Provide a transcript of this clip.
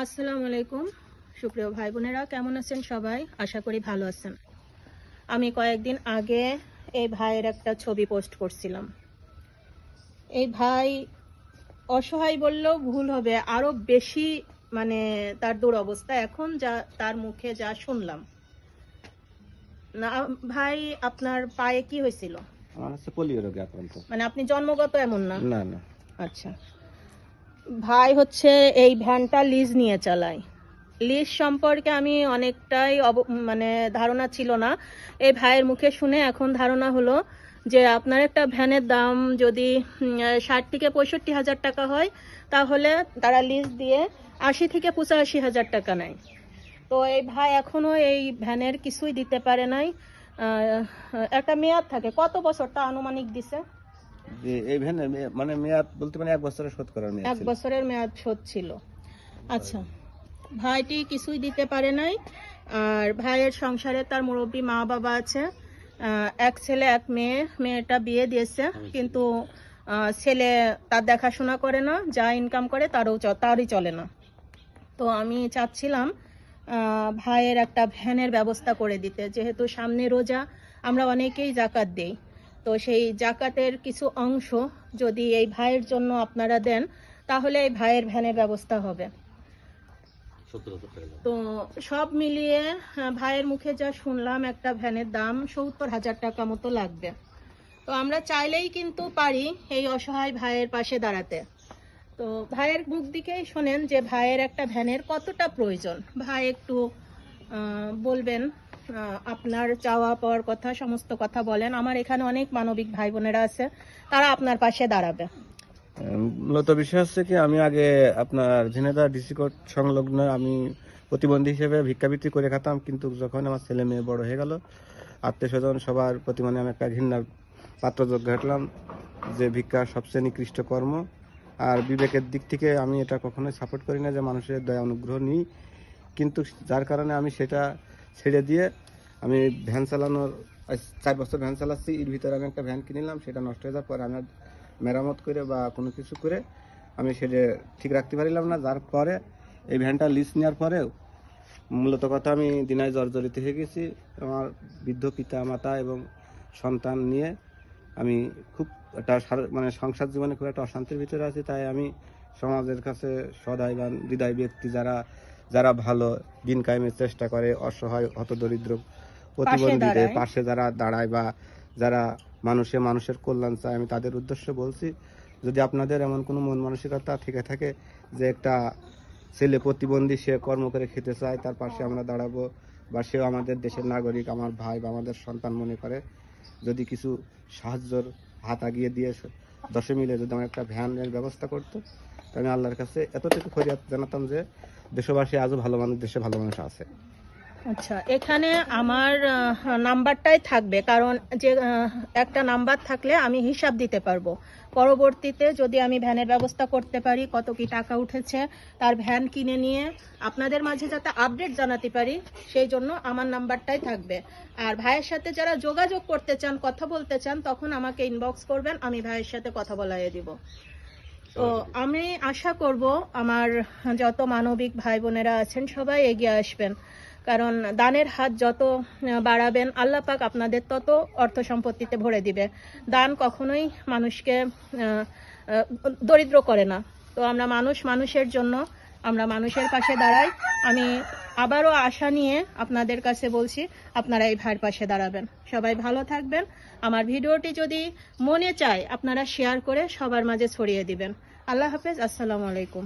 আসসালামু আলাইকুম সুপ্রিয় ভাই বোনেরা, কেমন আছেন সবাই? আশা করি ভালো আছেন। আমি কয়েকদিন আগে এই ভাইয়ের একটা ছবি পোস্ট করছিলাম। এই ভাই অসহায় বললেও ভুল হবে, আরো বেশি মানে তার দুরবস্থা এখন, যা তার মুখে যা শুনলাম না। ভাই, আপনার পায়ে কি হয়েছিল? আমার হচ্ছে পোলিও রোগে আক্রান্ত। মানে আপনি জন্মগত এমন না? না না। আচ্ছা, ভাই হচ্ছে এই ভ্যানটা লিজ নিয়ে চালায়। লিজ সম্পর্কে আমি অনেকটাই মানে ধারণা ছিল না। এই ভাইয়ের মুখে শুনে এখন ধারণা হলো যে আপনার একটা ভ্যানের দাম যদি 60 থেকে 65,000 টাকা হয়, তাহলে তারা লিজ দিয়ে 80 থেকে 85,000 টাকা নেয়। তো এই ভাই এখনো এই ভ্যানের কিছুই দিতে পারে নাই। একটা মেয়াদ থাকে, কত বছরটা আনুমানিক দিছে? যে এই ভ্যানের মানে মেয়াদ বলতে মানে 1 বছরের শোধ করার মেয়াদ 1 ছিল। বছরের মেয়াদ শোধ ছিল। আচ্ছা, ভাইটি কিছুই দিতে পারে নাই। আর ভাইয়ের সংসারে তার মুরব্বী মা বাবা আছে, এক ছেলে এক মেয়ে। মেয়েটা বিয়ে দিয়েছে, কিন্তু ছেলে তার দেখাশোনা করে না, যা ইনকাম করে তারই চলে না। তো আমি চাচ্ছিলাম ভাইয়ের একটা ভ্যানের ব্যবস্থা করে দিতে, যেহেতু সামনে রোজা, আমরা অনেকেই জাকাত দেই। তো সেই জাকাতের কিছু অংশ যদি এই ভাইয়ের জন্য আপনারা দেন, তাহলে এই ভাইয়ের ভ্যানের ব্যবস্থা হবে। তো সব মিলিয়ে ভাইয়ের মুখে যা শুনলাম, একটা ভ্যানের দাম 70,000 টাকা মতো লাগবে। তো আমরা চাইলেই কিন্তু পারি এই অসহায় ভাইয়ের পাশে দাঁড়াতে। তো ভাইয়ের মুখ দিকেই শোনেন যে ভাইয়ের একটা ভ্যানের কতটা প্রয়োজন। ভাই একটু বলবেন, আপনার চাওয়া পাওয়ার কথা, সমস্ত কথা বলেন। আমার এখানে অনেক মানবিক ভাই বোনেরা আছে, তারা আপনার পাশে দাঁড়াবে। মূলত বিষয় হচ্ছে কি, আমি আগে আপনার ঝিনাইদহ ডিসি কোর্ট সংলগ্ন আমি প্রতিবন্ধী হিসেবে ভিক্ষাবৃত্তি করে খেতাম, কিন্তু যখন আমার ছেলে মেয়ে বড় হয়ে গেল, আত্মীয় স্বজন সবার প্রতি মানে আমি একটা ঘৃণার পাত্রযোগ্য ঘটলাম যে ভিক্ষা সবচেয়ে নিকৃষ্ট কর্ম। আর বিবেকের দিক থেকে আমি এটা কখনোই সাপোর্ট করি না যে মানুষের দয়া অনুগ্রহ নিই, কিন্তু যার কারণে আমি সেটা ছেড়ে দিয়ে আমি ভ্যান চালানোর 4 বছর ভ্যান চালাচ্ছি। এর ভিতরে আমি একটা ভ্যান কিনলাম, সেটা নষ্ট হয়ে যাওয়ার পরে আমি মেরামত করে বা কোনো কিছু করে আমি সেটা ঠিক রাখতে পারলাম না। যার পরে এই ভ্যানটা লিজ নেওয়ার পরেও মূলত কথা আমি দিনায় জর্জরিত হয়ে গেছি। আমার বৃদ্ধ পিতা মাতা এবং সন্তান নিয়ে আমি খুব একটা মানে সংসার জীবনে খুব একটা অশান্তির ভিতরে আছি। তাই আমি সমাজের কাছে সদয়বান হৃদয় ব্যক্তি যারা ভালো দিন কায়েমের চেষ্টা করে, অসহায় হতদরিদ্র প্রতিবন্ধীদের পাশে যারা দাঁড়ায় বা যারা মানুষের কল্যাণ চায়, আমি তাদের উদ্দেশ্যে বলছি, যদি আপনাদের এমন কোনো মন মানসিকতা থেকে থাকে যে একটা ছেলে প্রতিবন্ধী, সে কর্ম করে খেতে চায়, তার পাশে আমরা দাঁড়াবো, বা সেও আমাদের দেশের নাগরিক, আমার ভাই বা আমাদের সন্তান মনে করে, যদি কিছু সাহায্যর হাত আগিয়ে দিয়ে 10 মিলে যদি আমার একটা ভ্যানের ব্যবস্থা করতো, আমি আল্লাহর কাছে এতটুকু ফরিয়াদ জানাতাম যে দেশবাসী আজও ভালো মানুষ, দেশে ভালো মানুষ আছে। আচ্ছা, এখানে আমার নাম্বারটাই থাকবে, কারণ যে একটা নাম্বার থাকলে আমি হিসাব দিতে পারবো। পরবর্তীতে যদি আমি ভ্যানের ব্যবস্থা করতে পারি, কত কি টাকা উঠেছে, তার ভ্যান কিনে নিয়ে আপনাদের মাঝে যাতে আপডেট জানাতে পারি, সেই জন্য আমার নাম্বারটাই থাকবে। আর ভাইয়ের সাথে যারা যোগাযোগ করতে চান, কথা বলতে চান, তখন আমাকে ইনবক্স করবেন, আমি ভাইয়ের সাথে কথা বলাইয়ে দিব। তো আমি আশা করব আমার যত মানবিক ভাই বোনেরা আছেন সবাই এগিয়ে আসবেন, কারণ দানের হাত যত বাড়াবেন, আল্লাহ পাক আপনাদের তত অর্থ সম্পত্তিতে ভরে দিবে। দান কখনোই মানুষকে দরিদ্র করে না। তো আমরা মানুষের জন্য, আমরা মানুষের পাশে দাঁড়াই। আমি আবারও আশা নিয়ে আপনাদের কাছে বলছি, আপনারা এই ভাইয়ের পাশে দাঁড়াবেন। সবাই ভালো থাকবেন। আমার ভিডিওটি যদি মনে চায়, আপনারা শেয়ার করে সবার মাঝে ছড়িয়ে দিবেন। আল্লাহ হাফেজ, আসসালামু আলাইকুম।